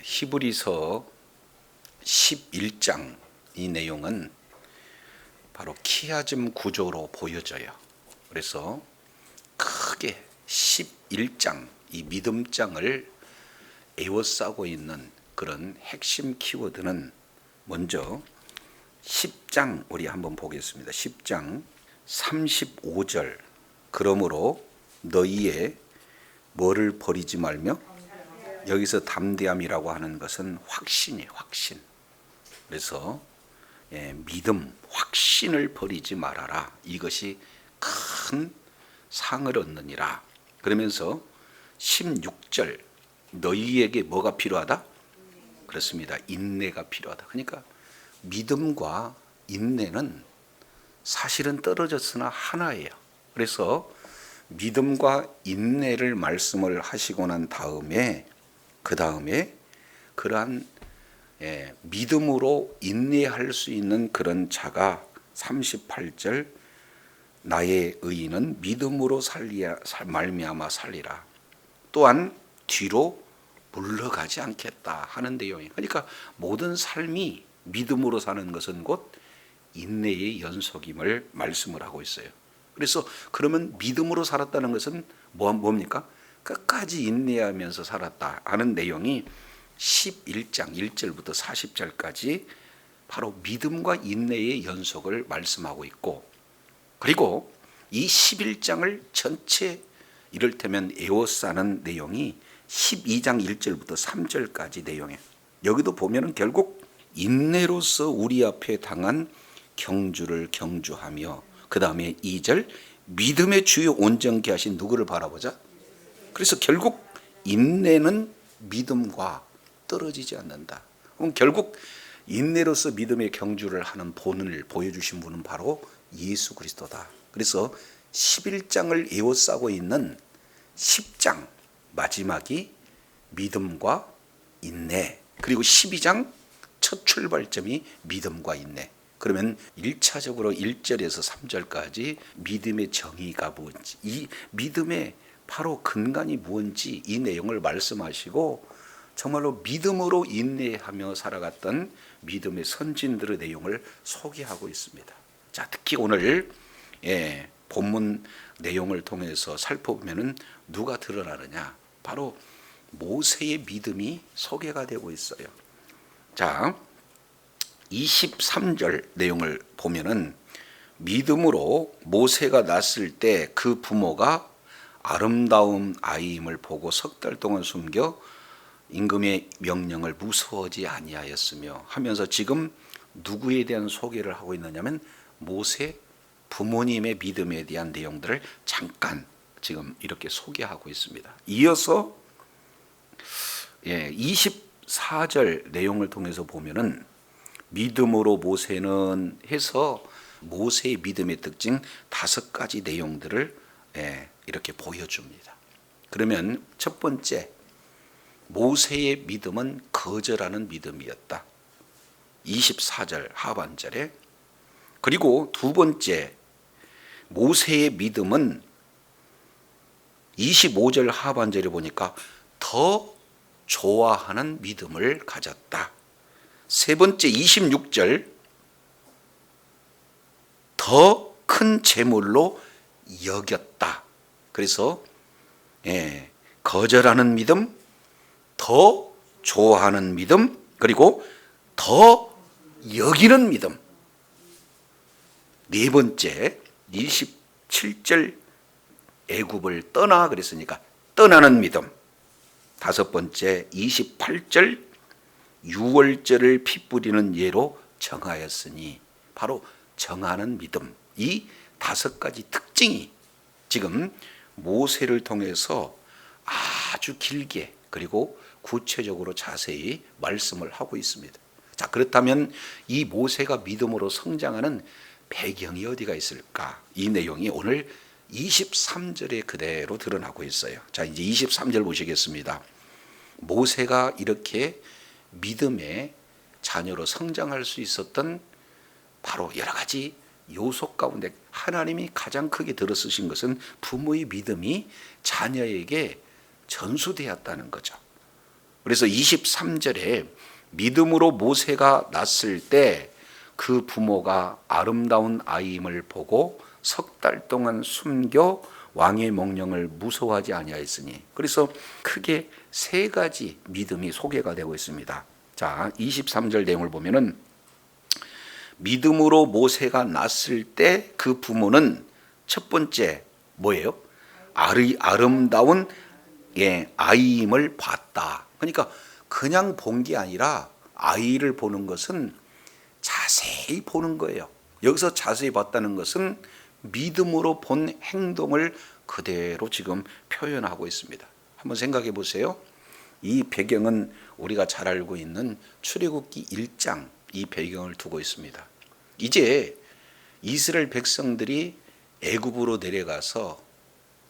히브리서 11장 이 내용은 바로 키아즘 구조로 보여져요. 그래서 크게 11장 이 믿음장을 에워싸고 있는 그런 핵심 키워드는 먼저 10장 우리 한번 보겠습니다. 10장 35절 그러므로 너희의 뭐를 버리지 말며, 여기서 담대함이라고 하는 것은 확신이에요. 확신. 그래서 믿음, 확신을 버리지 말아라. 이것이 큰 상을 얻느니라. 그러면서 16절 너희에게 뭐가 필요하다? 그렇습니다. 인내가 필요하다. 그러니까 믿음과 인내는 사실은 떨어졌으나 하나예요. 그래서 믿음과 인내를 말씀을 하시고 난 다음에 그 다음에 그러한 믿음으로 인내할 수 있는 그런 자가 38절 나의 의인은 믿음으로 말미암아 살리라. 또한 뒤로 물러가지 않겠다 하는 내용이에요. 그러니까 모든 삶이 믿음으로 사는 것은 곧 인내의 연속임을 말씀을 하고 있어요. 그래서 그러면 믿음으로 살았다는 것은 뭡니까? 끝까지 인내하면서 살았다 하는 내용이 11장 1절부터 40절까지 바로 믿음과 인내의 연속을 말씀하고 있고, 그리고 이 11장을 전체 이를테면 에워싸는 내용이 12장 1절부터 3절까지 내용이에요. 여기도 보면은 결국 인내로서 우리 앞에 당한 경주를 경주하며, 그 다음에 2절 믿음의 주요 온전케 하신 누구를 바라보자. 그래서 결국 인내는 믿음과 떨어지지 않는다. 그럼 결국 인내로서 믿음의 경주를 하는 본을 보여주신 분은 바로 예수 그리스도다. 그래서 11장을 에워싸고 있는 10장 마지막이 믿음과 인내, 그리고 12장 첫 출발점이 믿음과 인내. 그러면 1차적으로 1절에서 3절까지 믿음의 정의가 뭔지, 이 믿음의 바로 근간이 뭔지 이 내용을 말씀하시고, 정말로 믿음으로 인내하며 살아갔던 믿음의 선진들의 내용을 소개하고 있습니다. 자, 특히 오늘 본문 내용을 통해서 살펴보면 누가 드러나느냐? 바로 모세의 믿음이 소개가 되고 있어요. 자, 23절 내용을 보면은 믿음으로 모세가 낳았을 때 그 부모가 아름다운 아이임을 보고 석 달 동안 숨겨 임금의 명령을 무서워하지 아니하였으며 하면서 지금 누구에 대한 소개를 하고 있느냐면 모세 부모님의 믿음에 대한 내용들을 잠깐 지금 이렇게 소개하고 있습니다. 이어서 24절 내용을 통해서 보면은 믿음으로 모세는 해서 모세의 믿음의 특징 5가지 내용들을 이렇게 보여줍니다. 그러면 첫 번째, 모세의 믿음은 거절하는 믿음이었다. 24절 하반절에. 그리고 두 번째, 모세의 믿음은 25절 하반절에 보니까 더 좋아하는 믿음을 가졌다. 세 번째 26절, 더 큰 재물로 여겼다. 그래서 거절하는 믿음, 더 좋아하는 믿음, 그리고 더 여기는 믿음. 네 번째 27절 애굽을 떠나 그랬으니까 떠나는 믿음. 다섯 번째 28절 유월절을 피 뿌리는 예로 정하였으니, 바로 정하는 믿음. 이 5가지 특징이 지금 모세를 통해서 아주 길게 그리고 구체적으로 자세히 말씀을 하고 있습니다. 자, 그렇다면 이 모세가 믿음으로 성장하는 배경이 어디가 있을까? 이 내용이 오늘 23절에 그대로 드러나고 있어요. 자, 이제 23절 보시겠습니다. 모세가 이렇게 믿음의 자녀로 성장할 수 있었던 바로 여러 가지 요소 가운데 하나님이 가장 크게 들어쓰신 것은 부모의 믿음이 자녀에게 전수되었다는 거죠. 그래서 23절에 믿음으로 모세가 낳았을 때 그 부모가 아름다운 아이임을 보고 석 달 동안 숨겨 왕의 명령을 무서워하지 아니하였으니, 그래서 크게 세 가지 믿음이 소개가 되고 있습니다. 자, 23절 내용을 보면은 믿음으로 모세가 낳았을 때 그 부모는 첫 번째 뭐예요? 아름다운 아이임을 봤다. 그러니까 그냥 본 게 아니라 아이를 보는 것은 자세히 보는 거예요. 여기서 자세히 봤다는 것은 믿음으로 본 행동을 그대로 지금 표현하고 있습니다. 한번 생각해 보세요. 이 배경은 우리가 잘 알고 있는 출애굽기 1장, 이 배경을 두고 있습니다. 이제 이스라엘 백성들이 애굽으로 내려가서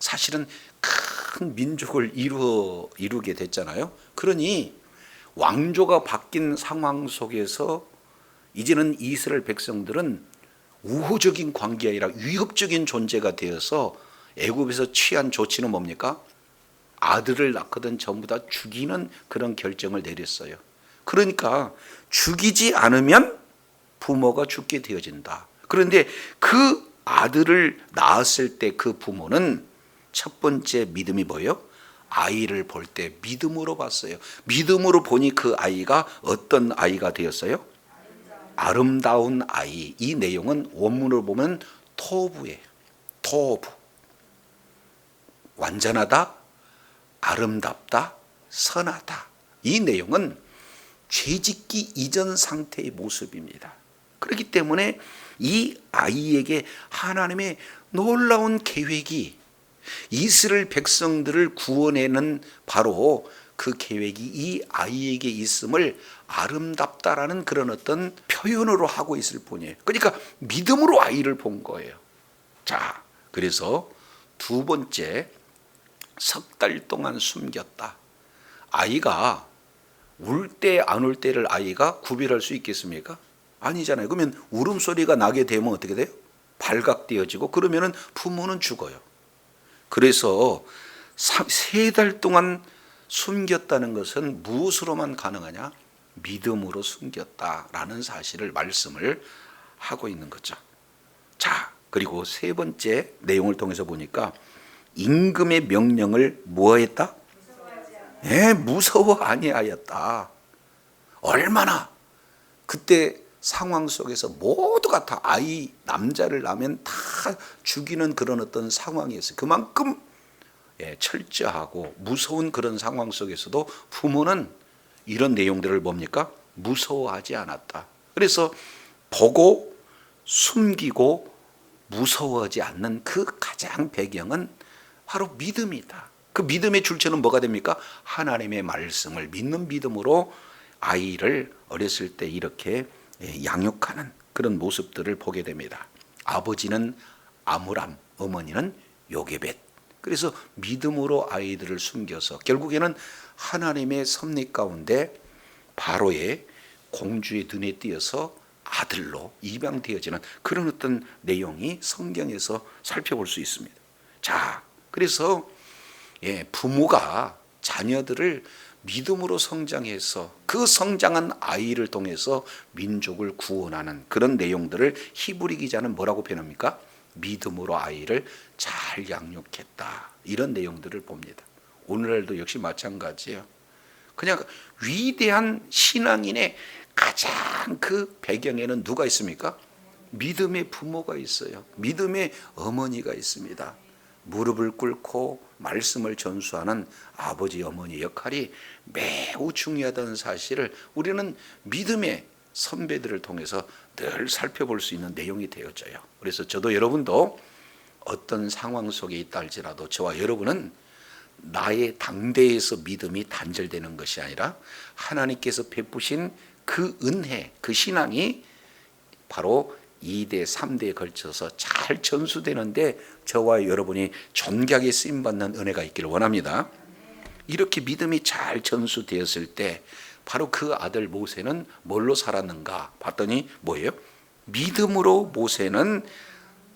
사실은 큰 민족을 이루게 됐잖아요. 그러니 왕조가 바뀐 상황 속에서 이제는 이스라엘 백성들은 우호적인 관계가 아니라 위협적인 존재가 되어서 애굽에서 취한 조치는 뭡니까? 아들을 낳거든 전부 다 죽이는 그런 결정을 내렸어요. 그러니까 죽이지 않으면 부모가 죽게 되어진다. 그런데 그 아들을 낳았을 때 그 부모는 첫 번째 믿음이 뭐예요? 아이를 볼 때 믿음으로 봤어요. 믿음으로 보니 그 아이가 어떤 아이가 되었어요? 아름다운 아이. 이 내용은 원문으로 보면 토부예요. 토부. 완전하다, 아름답다, 선하다. 이 내용은 죄짓기 이전 상태의 모습입니다. 그렇기 때문에 이 아이에게 하나님의 놀라운 계획이, 이스라엘 백성들을 구원해는 바로 그 계획이 이 아이에게 있음을 아름답다라는 그런 어떤 표현으로 하고 있을 뿐이에요. 그러니까 믿음으로 아이를 본 거예요. 자, 그래서 두 번째, 석 달 동안 숨겼다. 아이가 울 때 안 울 때를 아이가 구별할 수 있겠습니까? 아니잖아요. 그러면 울음소리가 나게 되면 어떻게 돼요? 발각되어지고, 그러면은 부모는 죽어요. 그래서 3달 동안 숨겼다는 것은 무엇으로만 가능하냐? 믿음으로 숨겼다라는 사실을 말씀을 하고 있는 거죠. 자, 그리고 세 번째 내용을 통해서 보니까 임금의 명령을 뭐했다? 무서워 아니하였다. 얼마나 그때 상황 속에서 모두가 다 아이 남자를 낳으면 다 죽이는 그런 어떤 상황이었어요. 그만큼 철저하고 무서운 그런 상황 속에서도 부모는 이런 내용들을 뭡니까? 무서워하지 않았다. 그래서 보고 숨기고 무서워하지 않는 그 가장 배경은 바로 믿음이다. 그 믿음의 출처는 뭐가 됩니까? 하나님의 말씀을 믿는 믿음으로 아이를 어렸을 때 이렇게 양육하는 그런 모습들을 보게 됩니다. 아버지는 아므람, 어머니는 요게벳. 그래서 믿음으로 아이들을 숨겨서 결국에는 하나님의 섭리 가운데 바로의 공주의 눈에 띄어서 아들로 입양되어지는 그런 어떤 내용이 성경에서 살펴볼 수 있습니다. 자, 그래서 부모가 자녀들을 믿음으로 성장해서 그 성장한 아이를 통해서 민족을 구원하는 그런 내용들을 히브리 기자는 뭐라고 표현합니까? 믿음으로 아이를 잘 양육했다. 이런 내용들을 봅니다. 오늘날도 역시 마찬가지예요. 그냥 위대한 신앙인의 가장 그 배경에는 누가 있습니까? 믿음의 부모가 있어요. 믿음의 어머니가 있습니다. 무릎을 꿇고 말씀을 전수하는 아버지 어머니 역할이 매우 중요하다는 사실을 우리는 믿음의 선배들을 통해서 늘 살펴볼 수 있는 내용이 되어져요. 그래서 저도 여러분도 어떤 상황 속에 있다 할지라도 저와 여러분은 나의 당대에서 믿음이 단절되는 것이 아니라 하나님께서 베푸신 그 은혜, 그 신앙이 바로 2대, 3대에 걸쳐서 잘 전수되는데 저와 여러분이 존귀하게 쓰임받는 은혜가 있기를 원합니다. 이렇게 믿음이 잘 전수되었을 때 바로 그 아들 모세는 뭘로 살았는가 봤더니 뭐예요? 믿음으로 모세는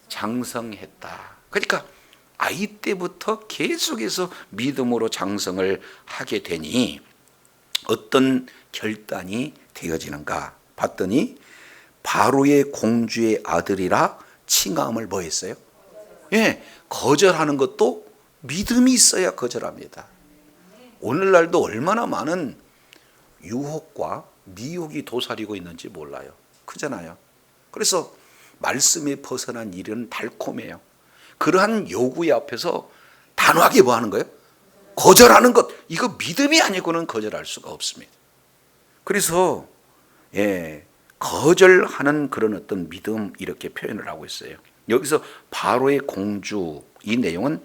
장성했다. 그러니까 아이 때부터 계속해서 믿음으로 장성을 하게 되니 어떤 결단이 되어지는가 봤더니 바로의 공주의 아들이라 칭함을 뭐 했어요? 예, 거절하는 것도 믿음이 있어야 거절합니다. 오늘날도 얼마나 많은 유혹과 미혹이 도사리고 있는지 몰라요. 그잖아요. 그래서 말씀에 벗어난 일은 달콤해요. 그러한 요구의 앞에서 단호하게 뭐 하는 거예요? 거절하는 것. 이거 믿음이 아니고는 거절할 수가 없습니다. 그래서 거절하는 그런 어떤 믿음 이렇게 표현을 하고 있어요. 여기서 바로의 공주 이 내용은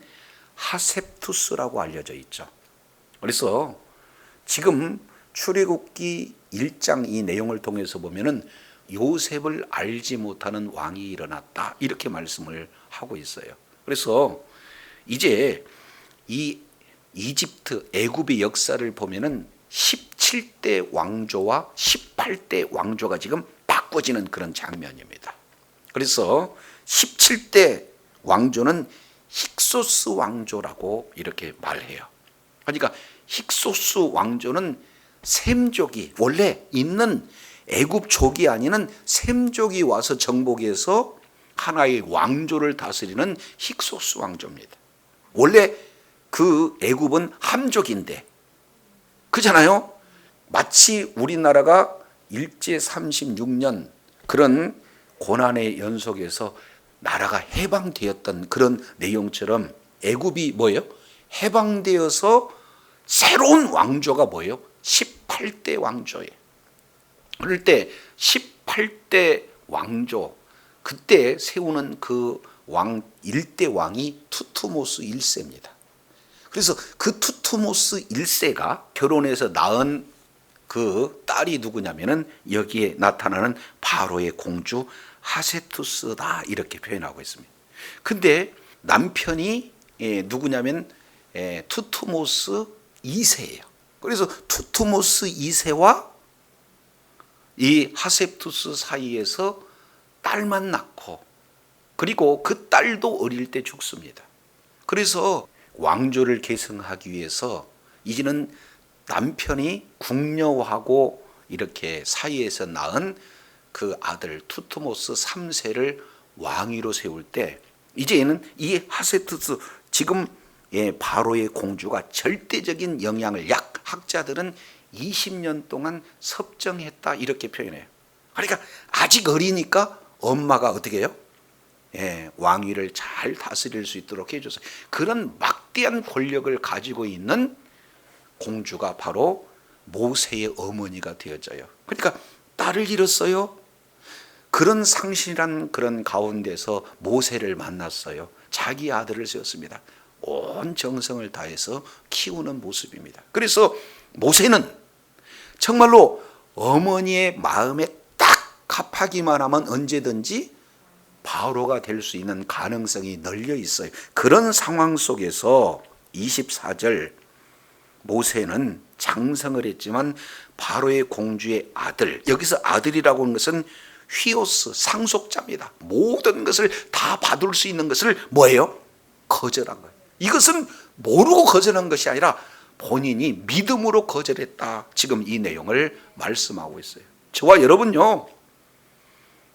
하셉투스라고 알려져 있죠. 그래서 지금 출애굽기 1장 이 내용을 통해서 보면은 요셉을 알지 못하는 왕이 일어났다 이렇게 말씀을 하고 있어요. 그래서 이제 이 이집트 애굽의 역사를 보면은 17대 왕조와 18대 왕조가 지금 바꿔지는 그런 장면입니다. 그래서 17대 왕조는 힉소스 왕조라고 이렇게 말해요. 그러니까 힉소스 왕조는 셈족이 원래 있는 애굽족이 아니는 셈족이 와서 정복해서 하나의 왕조를 다스리는 힉소스 왕조입니다. 원래 그 애굽은 함족인데 그잖아요. 마치 우리나라가 일제 36년 그런 고난의 연속에서 나라가 해방되었던 그런 내용처럼 애굽이 뭐예요? 해방되어서 새로운 왕조가 뭐예요? 18대 왕조예요. 그럴 때 18대 왕조 그때 세우는 그 왕 1대 왕이 투투모스 1세입니다. 그래서 그 투투모스 1세가 결혼해서 낳은 그 딸이 누구냐면은 여기에 나타나는 바로의 공주 하세투스다 이렇게 표현하고 있습니다. 근데 남편이 누구냐면 투투모스 2세예요. 그래서 투투모스 2세와 이 하셉투스 사이에서 딸만 낳고 그리고 그 딸도 어릴 때 죽습니다. 그래서 왕조를 계승하기 위해서 이제는 남편이 궁녀하고 이렇게 사이에서 낳은 그 아들 투투모스 3세를 왕위로 세울 때 이제는 이 하세투스 지금 바로의 공주가 절대적인 영향을 학자들은 20년 동안 섭정했다 이렇게 표현해요. 그러니까 아직 어리니까 엄마가 어떻게 해요? 왕위를 잘 다스릴 수 있도록 해줬어요. 그런 막대한 권력을 가지고 있는 공주가 바로 모세의 어머니가 되어져요. 그러니까 딸을 잃었어요. 그런 상실한 그런 가운데서 모세를 만났어요. 자기 아들을 세웠습니다. 온 정성을 다해서 키우는 모습입니다. 그래서 모세는 정말로 어머니의 마음에 딱 합하기만 하면 언제든지 바로가 될 수 있는 가능성이 널려 있어요. 그런 상황 속에서 24절 모세는 장성을 했지만 바로의 공주의 아들, 여기서 아들이라고 하는 것은 휘오스 상속자입니다. 모든 것을 다 받을 수 있는 것을 뭐예요? 거절한 거예요. 이것은 모르고 거절한 것이 아니라 본인이 믿음으로 거절했다. 지금 이 내용을 말씀하고 있어요. 저와 여러분요,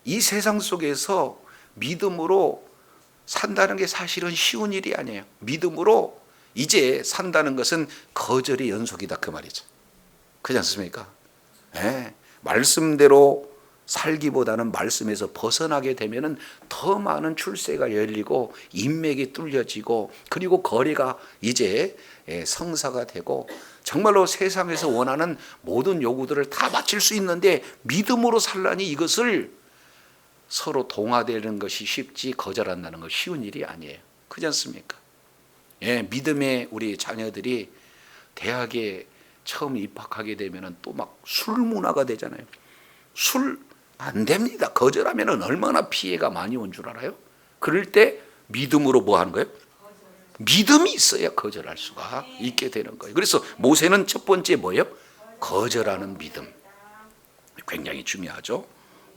이 세상 속에서 믿음으로 산다는 게 사실은 쉬운 일이 아니에요. 믿음으로 이제 산다는 것은 거절의 연속이다 그 말이죠. 그렇지 않습니까? 말씀대로 살기보다는 말씀에서 벗어나게 되면은 더 많은 출세가 열리고 인맥이 뚫려지고 그리고 거리가 이제 성사가 되고 정말로 세상에서 원하는 모든 요구들을 다 마칠 수 있는데 믿음으로 살라니 이것을 서로 동화되는 것이 쉽지 거절한다는 건 쉬운 일이 아니에요. 그렇지 않습니까? 믿음의 우리 자녀들이 대학에 처음 입학하게 되면 또 막 술 문화가 되잖아요. 술 안 됩니다. 거절하면 얼마나 피해가 많이 온 줄 알아요? 그럴 때 믿음으로 뭐 하는 거예요? 믿음이 있어야 거절할 수가 있게 되는 거예요. 그래서 모세는 첫 번째 뭐예요? 거절하는 믿음. 굉장히 중요하죠.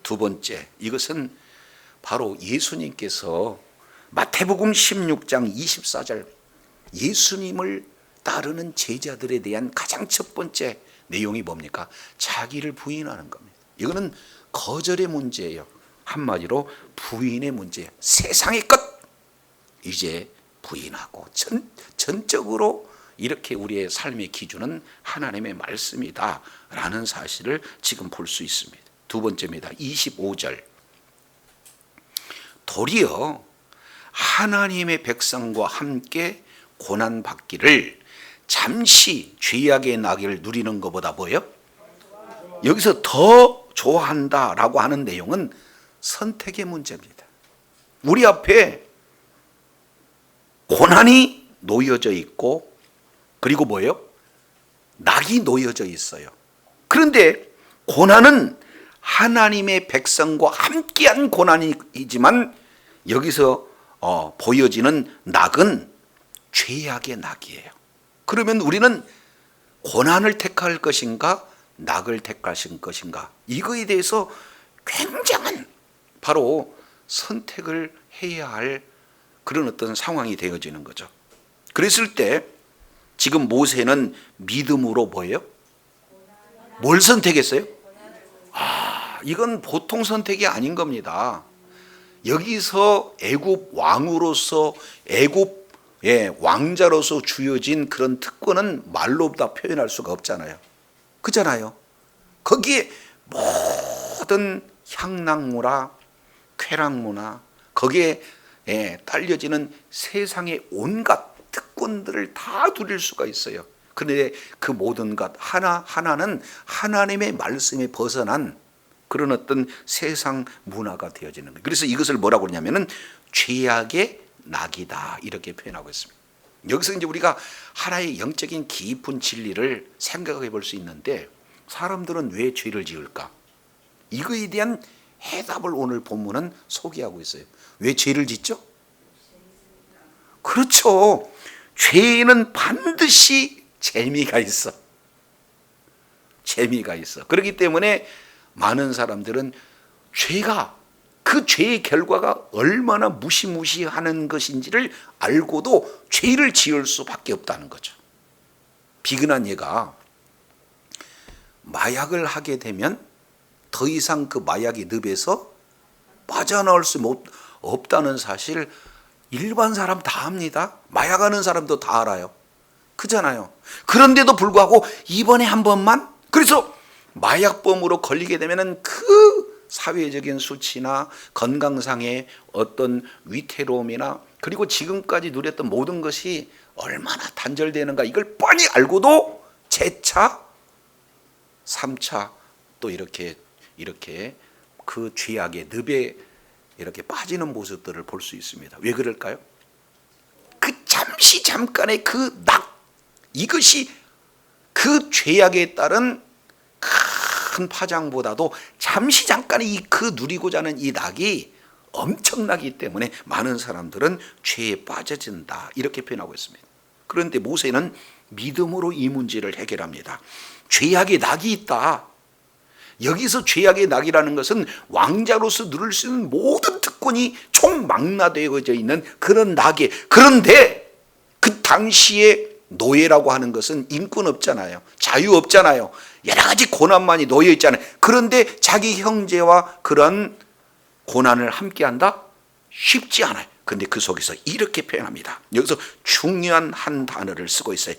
두 번째, 이것은 바로 예수님께서 마태복음 16장 24절 예수님을 따르는 제자들에 대한 가장 첫 번째 내용이 뭡니까? 자기를 부인하는 겁니다. 이거는 거절의 문제예요. 한마디로 부인의 문제예요. 세상의 것 이제 부인하고 전적으로 이렇게 우리의 삶의 기준은 하나님의 말씀이다 라는 사실을 지금 볼 수 있습니다. 두 번째입니다. 25절. 도리어 하나님의 백성과 함께 고난받기를 잠시 죄악의 낙을 누리는 것보다 뭐예요? 여기서 더 좋아한다라고 하는 내용은 선택의 문제입니다. 우리 앞에 고난이 놓여져 있고 그리고 뭐예요? 낙이 놓여져 있어요. 그런데 고난은 하나님의 백성과 함께한 고난이지만 여기서 보여지는 낙은 죄악의 낙이에요. 그러면 우리는 고난을 택할 것인가 낙을 택할 것인가 이거에 대해서 굉장한 바로 선택을 해야 할 그런 어떤 상황이 되어지는 거죠. 그랬을 때 지금 모세는 믿음으로 뭐예요? 뭘 선택했어요? 이건 보통 선택이 아닌 겁니다. 여기서 애굽 왕으로서 애굽 왕자로서 주어진 그런 특권은 말로 다 표현할 수가 없잖아요. 그잖아요. 거기에 모든 향락무나 쾌락무나 거기에 딸려지는 세상의 온갖 특권들을 다 누릴 수가 있어요. 그런데 그 모든 것 하나하나는 하나님의 말씀에 벗어난 그런 어떤 세상 문화가 되어지는 거예요. 그래서 이것을 뭐라고 그러냐면은 죄악의 낙이다 이렇게 표현하고 있습니다. 여기서 이제 우리가 하나의 영적인 깊은 진리를 생각해 볼 수 있는데 사람들은 왜 죄를 지을까? 이거에 대한 해답을 오늘 본문은 소개하고 있어요. 왜 죄를 짓죠? 그렇죠. 죄에는 반드시 재미가 있어. 재미가 있어. 그렇기 때문에 많은 사람들은 죄가 그 죄의 결과가 얼마나 무시무시하는 것인지를 알고도 죄를 지을 수밖에 없다는 거죠. 비근한 얘가 마약을 하게 되면 더 이상 그 마약의 늪에서 빠져나올 수 없다는 사실 일반 사람 다 압니다. 마약하는 사람도 다 알아요. 그잖아요. 그런데도 불구하고 이번에 한 번만 그래서 마약범으로 걸리게 되면은 그 사회적인 수치나 건강상의 어떤 위태로움이나 그리고 지금까지 누렸던 모든 것이 얼마나 단절되는가 이걸 뻔히 알고도 재차 3차 또 이렇게 그 죄악의 늪에 이렇게 빠지는 모습들을 볼 수 있습니다. 왜 그럴까요? 그 잠깐의 그 낙 이것이 그 죄악에 따른 큰 파장보다도 잠깐의 그 누리고자 하는 이 낙이 엄청나기 때문에 많은 사람들은 죄에 빠져진다 이렇게 표현하고 있습니다. 그런데 모세는 믿음으로 이 문제를 해결합니다. 죄악의 낙이 있다. 여기서 죄악의 낙이라는 것은 왕자로서 누릴 수 있는 모든 특권이 총망라되어져 있는 그런 낙이에요. 그런데 그 당시에 노예라고 하는 것은 인권 없잖아요. 자유 없잖아요. 여러 가지 고난만이 놓여 있잖아요. 그런데 자기 형제와 그런 고난을 함께한다? 쉽지 않아요. 그런데 그 속에서 이렇게 표현합니다. 여기서 중요한 한 단어를 쓰고 있어요.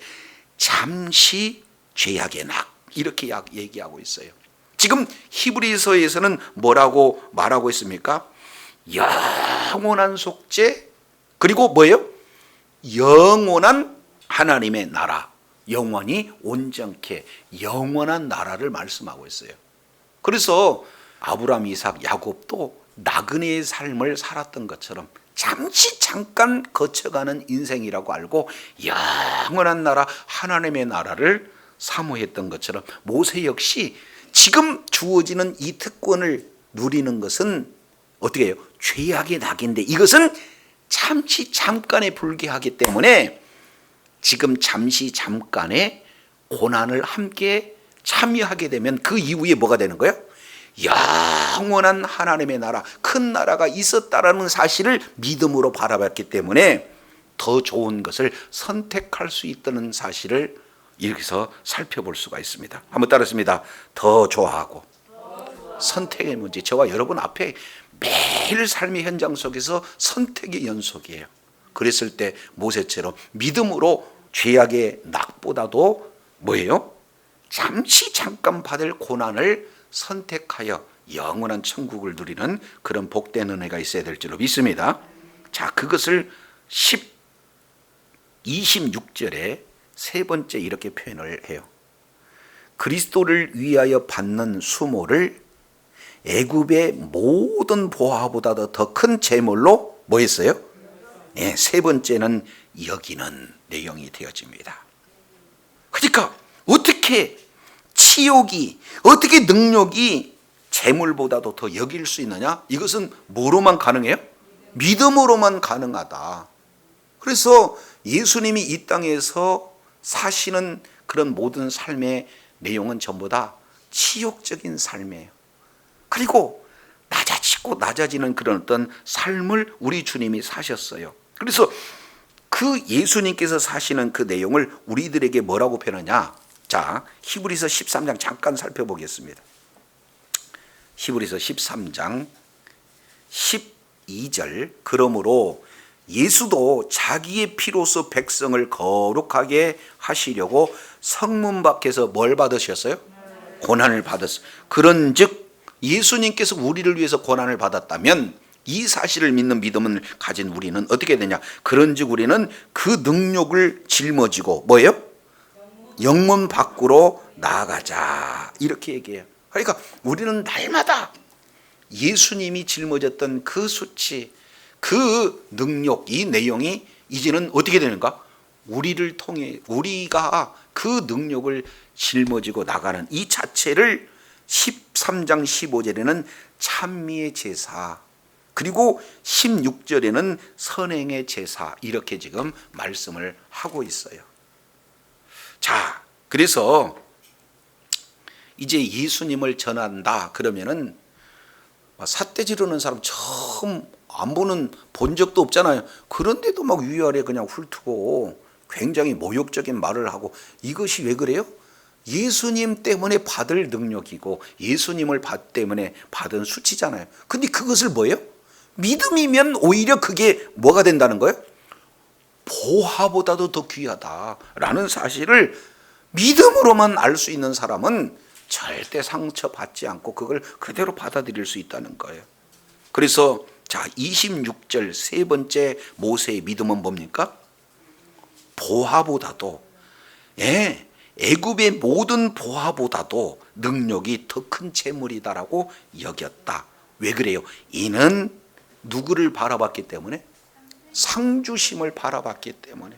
잠시 죄악의 낙 이렇게 얘기하고 있어요. 지금 히브리서에서는 뭐라고 말하고 있습니까? 영원한 속죄 그리고 뭐예요? 영원한 하나님의 나라 영원히 온전케 영원한 나라를 말씀하고 있어요. 그래서 아브라함, 이삭, 야곱도 나그네의 삶을 살았던 것처럼 잠깐 거쳐가는 인생이라고 알고 영원한 나라 하나님의 나라를 사모했던 것처럼 모세 역시 지금 주어지는 이 특권을 누리는 것은 어떻게 해요? 죄악의 낙인데 이것은 잠깐에 불과하기 때문에 지금 잠깐의 고난을 함께 참여하게 되면 그 이후에 뭐가 되는 거예요? 영원한 하나님의 나라, 큰 나라가 있었다라는 사실을 믿음으로 바라봤기 때문에 더 좋은 것을 선택할 수 있다는 사실을 여기서 살펴볼 수가 있습니다. 한번 따라했습니다. 더 좋아하고. 선택의 문제. 저와 여러분 앞에 매일 삶의 현장 속에서 선택의 연속이에요. 그랬을 때 모세처럼 믿음으로 죄악의 낙보다도 뭐예요? 잠깐 받을 고난을 선택하여 영원한 천국을 누리는 그런 복된 은혜가 있어야 될 줄로 믿습니다. 자, 그것을 26절에 세 번째 이렇게 표현을 해요. 그리스도를 위하여 받는 수모를 애굽의 모든 보화보다도 더 큰 재물로 뭐 했어요? 네, 세 번째는 여기는 내용이 되어집니다. 그러니까 어떻게 치욕이, 어떻게 능력이 재물보다도 더 여길 수 있느냐? 이것은 뭐로만 가능해요? 믿음으로만 가능하다. 그래서 예수님이 이 땅에서 사시는 그런 모든 삶의 내용은 전부 다 치욕적인 삶이에요. 그리고 낮아지고 낮아지는 그런 어떤 삶을 우리 주님이 사셨어요. 그래서 그 예수님께서 사시는 그 내용을 우리들에게 뭐라고 표현하냐? 자, 히브리서 13장 잠깐 살펴보겠습니다. 히브리서 13장 12절. 그러므로 예수도 자기의 피로써 백성을 거룩하게 하시려고 성문 밖에서 뭘 받으셨어요? 고난을 받았어요. 그런즉 예수님께서 우리를 위해서 고난을 받았다면 이 사실을 믿는 믿음을 가진 우리는 어떻게 되냐? 그런즉 우리는 그 능력을 짊어지고 뭐예요? 영문 밖으로 나아가자, 이렇게 얘기해요. 그러니까 우리는 날마다 예수님이 짊어졌던 그 수치, 그 능력, 이 내용이 이제는 어떻게 되는가? 우리를 통해 우리가 그 능력을 짊어지고 나가는 이 자체를 13장 15절에는 찬미의 제사, 그리고 16절에는 선행의 제사, 이렇게 지금 말씀을 하고 있어요. 자, 그래서 이제 예수님을 전한다 그러면은 삿대 지르는 사람 처음 안 본 적도 없잖아요. 그런데도 막 위아래 그냥 훑고 굉장히 모욕적인 말을 하고, 이것이 왜 그래요? 예수님 때문에 받을 능력이고 예수님을 때문에 받은 수치잖아요. 근데 그것을 뭐예요? 믿음이면 오히려 그게 뭐가 된다는 거예요? 보화보다도 더 귀하다라는 사실을 믿음으로만 알 수 있는 사람은 절대 상처받지 않고 그걸 그대로 받아들일 수 있다는 거예요. 그래서 자, 26절 세 번째 모세의 믿음은 뭡니까? 보화보다도, 애굽의 모든 보화보다도 능력이 더 큰 재물이다라고 여겼다. 왜 그래요? 이는 누구를 바라봤기 때문에? 상주심을 바라봤기 때문에.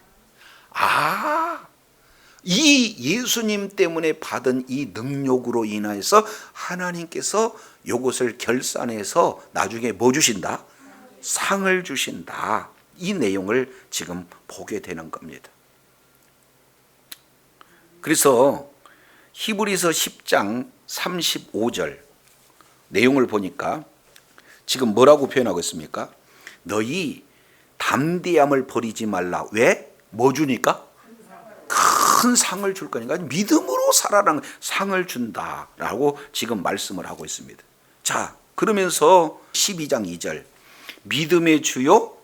이 예수님 때문에 받은 이 능력으로 인해서 하나님께서 이것을 결산해서 나중에 뭐 주신다? 상을 주신다. 이 내용을 지금 보게 되는 겁니다. 그래서 히브리서 10장 35절 내용을 보니까 지금 뭐라고 표현하고 있습니까? 너희 담대함을 버리지 말라. 왜? 뭐 주니까? 큰 상을 줄 거니까 믿음으로 살아라는 상을 준다라고 지금 말씀을 하고 있습니다. 자, 그러면서 12장 2절 믿음의 주요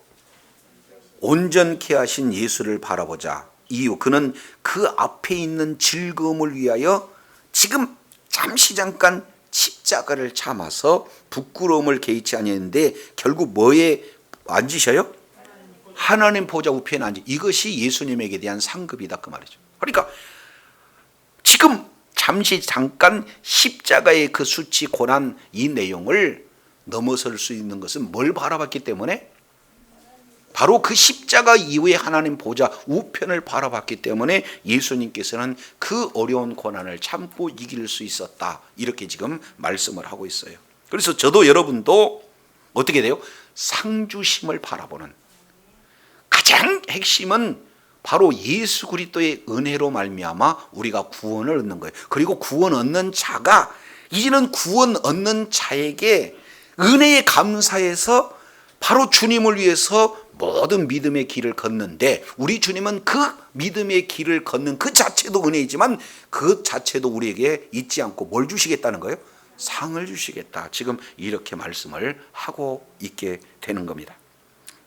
온전케 하신 예수를 바라보자. 이유, 그는 그 앞에 있는 즐거움을 위하여 지금 잠깐 십자가를 참아서 부끄러움을 개의치 아니했는데 결국 뭐에 앉으셔요? 하나님 보좌 우편에 앉으. 이것이 예수님에게 대한 상급이다, 그 말이죠. 그러니까 지금 잠깐 십자가의 그 수치, 고난, 이 내용을 넘어설 수 있는 것은 뭘 바라봤기 때문에? 바로 그 십자가 이후에 하나님 보좌 우편을 바라봤기 때문에 예수님께서는 그 어려운 고난을 참고 이길 수 있었다, 이렇게 지금 말씀을 하고 있어요. 그래서 저도 여러분도 어떻게 돼요? 상주심을 바라보는 가장 핵심은 바로 예수 그리스도의 은혜로 말미암아 우리가 구원을 얻는 거예요. 그리고 구원 얻는 자가 이제는 구원 얻는 자에게 은혜에 감사해서 바로 주님을 위해서 모든 믿음의 길을 걷는데 우리 주님은 그 믿음의 길을 걷는 그 자체도 은혜이지만 그 자체도 우리에게 잊지 않고 뭘 주시겠다는 거예요? 상을 주시겠다. 지금 이렇게 말씀을 하고 있게 되는 겁니다.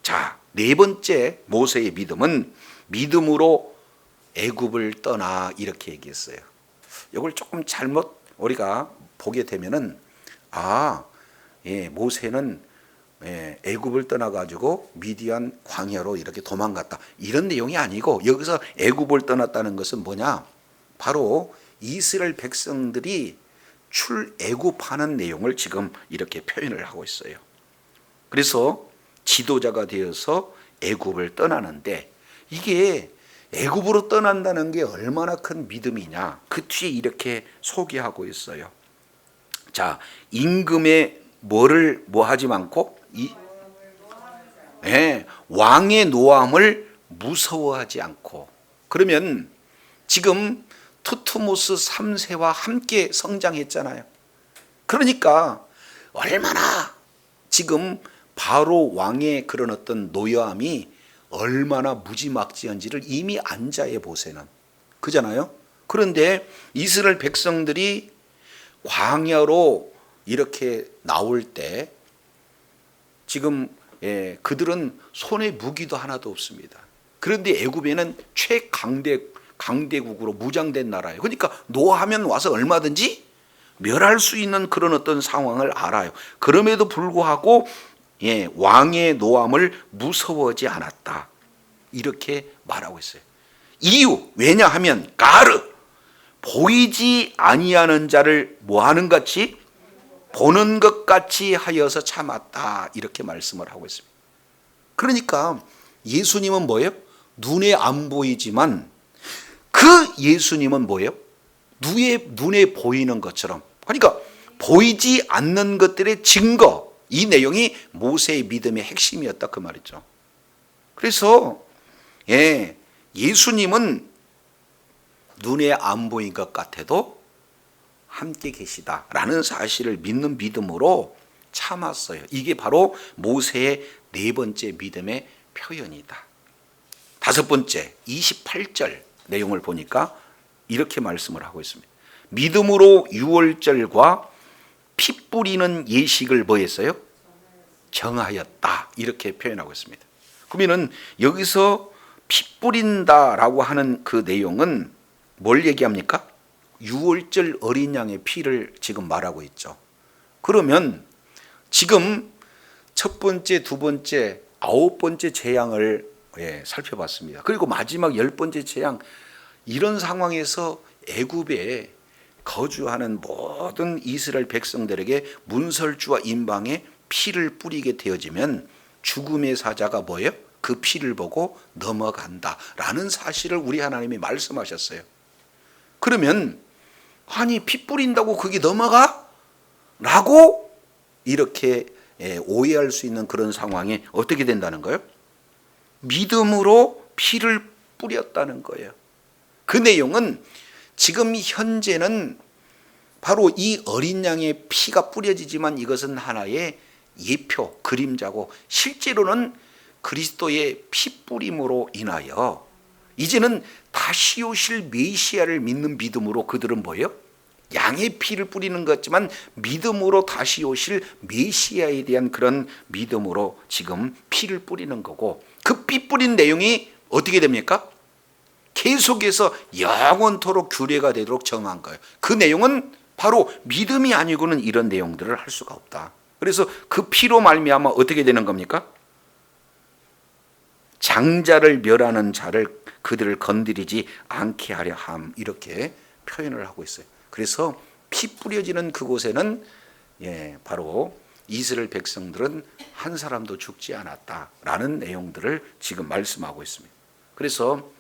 자, 네 번째 모세의 믿음은 믿음으로 애굽을 떠나 이렇게 얘기했어요. 이걸 조금 잘못 우리가 보게 되면은 모세는 애굽을 떠나가지고 미디안 광야로 이렇게 도망갔다 이런 내용이 아니고 여기서 애굽을 떠났다는 것은 뭐냐? 바로 이스라엘 백성들이 출애굽하는 내용을 지금 이렇게 표현을 하고 있어요. 그래서 지도자가 되어서 애굽을 떠나는데 이게 애굽으로 떠난다는 게 얼마나 큰 믿음이냐 그 뒤에 이렇게 소개하고 있어요. 자, 임금의 뭐를 하지 않고 왕의 노함을 무서워하지 않고. 그러면 지금 투트모스 3세와 함께 성장했잖아요. 그러니까 얼마나 지금 바로 왕의 그런 어떤 노여함이 얼마나 무지막지한지를 이미 안자해 보세는 그잖아요. 그런데 이스라엘 백성들이 광야로 이렇게 나올 때 지금 그들은 손에 무기도 하나도 없습니다. 그런데 애굽에는 강대국으로 무장된 나라예요. 그러니까 노하면 와서 얼마든지 멸할 수 있는 그런 어떤 상황을 알아요. 그럼에도 불구하고 왕의 노함을 무서워하지 않았다. 이렇게 말하고 있어요. 이유 왜냐하면 가르 보이지 아니하는 자를 뭐하는 같이 보는 것 같이 하여서 참았다. 이렇게 말씀을 하고 있습니다. 그러니까 예수님은 뭐예요? 눈에 안 보이지만 그 예수님은 뭐예요? 눈에 보이는 것처럼. 그러니까 보이지 않는 것들의 증거. 이 내용이 모세의 믿음의 핵심이었다 그 말이죠. 그래서 예수님은 눈에 안 보인 것 같아도 함께 계시다라는 사실을 믿는 믿음으로 참았어요. 이게 바로 모세의 네 번째 믿음의 표현이다. 다섯 번째 28절 내용을 보니까 이렇게 말씀을 하고 있습니다. 믿음으로 유월절과 피 뿌리는 예식을 뭐 했어요? 정하였다. 이렇게 표현하고 있습니다. 그러면은 여기서 피 뿌린다라고 하는 그 내용은 뭘 얘기합니까? 유월절 어린 양의 피를 지금 말하고 있죠. 그러면 지금 첫 번째, 두 번째, 아홉 번째 재앙을 살펴봤습니다. 그리고 마지막 열 번째 재앙 이런 상황에서 애굽에 거주하는 모든 이스라엘 백성들에게 문설주와 임방에 피를 뿌리게 되어지면 죽음의 사자가 뭐예요? 그 피를 보고 넘어간다라는 사실을 우리 하나님이 말씀하셨어요. 그러면 아니 피 뿌린다고 그게 넘어가? 라고 이렇게 오해할 수 있는 그런 상황이 어떻게 된다는 거예요? 믿음으로 피를 뿌렸다는 거예요. 그 내용은 지금 현재는 바로 이 어린 양의 피가 뿌려지지만 이것은 하나의 예표, 그림자고 실제로는 그리스도의 피 뿌림으로 인하여 이제는 다시 오실 메시아를 믿는 믿음으로 그들은 뭐예요? 양의 피를 뿌리는 것 같지만 믿음으로 다시 오실 메시아에 대한 그런 믿음으로 지금 피를 뿌리는 거고 그 피 뿌린 내용이 어떻게 됩니까? 계속해서 영원토록 규례가 되도록 정한 거예요. 그 내용은 바로 믿음이 아니고는 이런 내용들을 할 수가 없다. 그래서 그 피로 말미암아 어떻게 되는 겁니까? 장자를 멸하는 자를 그들을 건드리지 않게 하려 함 이렇게 표현을 하고 있어요. 그래서 피 뿌려지는 그곳에는 바로 이스라엘 백성들은 한 사람도 죽지 않았다라는 내용들을 지금 말씀하고 있습니다. 그래서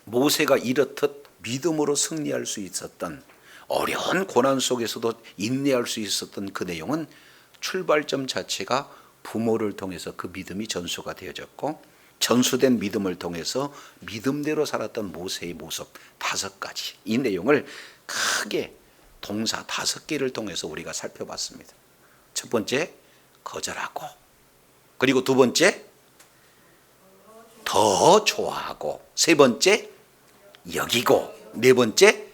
모세가 이렇듯 믿음으로 승리할 수 있었던 어려운 고난 속에서도 인내할 수 있었던 그 내용은 출발점 자체가 부모를 통해서 그 믿음이 전수가 되어졌고 전수된 믿음을 통해서 믿음대로 살았던 모세의 모습 5가지 이 내용을 크게 동사 5개를 통해서 우리가 살펴봤습니다. 첫 번째 거절하고 그리고 두 번째 더 좋아하고, 세 번째 여기고, 네 번째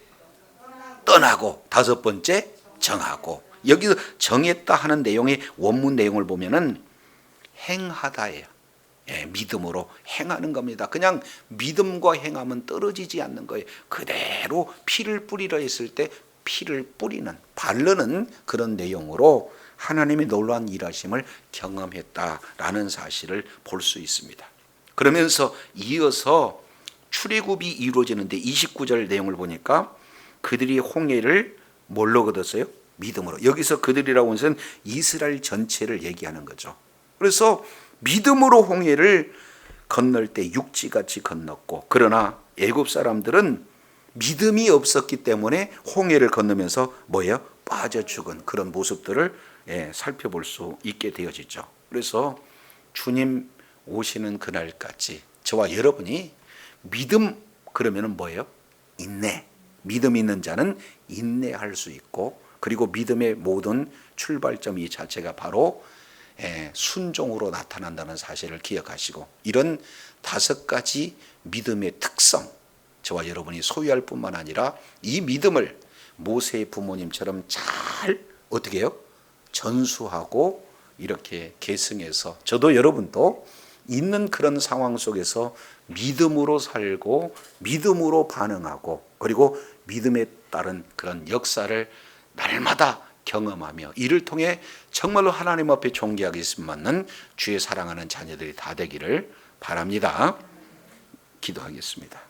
떠나고, 다섯 번째 정하고. 여기서 정했다 하는 내용의 원문 내용을 보면은 행하다예요. 예, 믿음으로 행하는 겁니다. 그냥 믿음과 행하면 떨어지지 않는 거예요. 그대로 피를 뿌리려 했을 때 피를 뿌리는, 바르는 그런 내용으로 하나님의 놀라운 일하심을 경험했다라는 사실을 볼 수 있습니다. 그러면서 이어서 출애굽이 이루어지는데 29절 내용을 보니까 그들이 홍해를 뭘로 걷었어요? 믿음으로. 여기서 그들이라고 하는 것은 이스라엘 전체를 얘기하는 거죠. 그래서 믿음으로 홍해를 건널 때 육지같이 건넜고, 그러나 애굽 사람들은 믿음이 없었기 때문에 홍해를 건너면서 뭐예요? 빠져 죽은 그런 모습들을 살펴볼 수 있게 되어지죠. 그래서 주님 오시는 그날까지 저와 여러분이 믿음, 그러면은 뭐예요? 인내. 믿음 있는 자는 인내할 수 있고, 그리고 믿음의 모든 출발점 이 자체가 바로 순종으로 나타난다는 사실을 기억하시고, 이런 다섯 가지 믿음의 특성, 저와 여러분이 소유할 뿐만 아니라 이 믿음을 모세의 부모님처럼 잘 어떻게 해요? 전수하고 이렇게 계승해서 저도 여러분도 있는 그런 상황 속에서 믿음으로 살고 믿음으로 반응하고, 그리고 믿음에 따른 그런 역사를 날마다 경험하며, 이를 통해 정말로 하나님 앞에 존귀하게 쓰임받는 주의 사랑하는 자녀들이 다 되기를 바랍니다. 기도하겠습니다.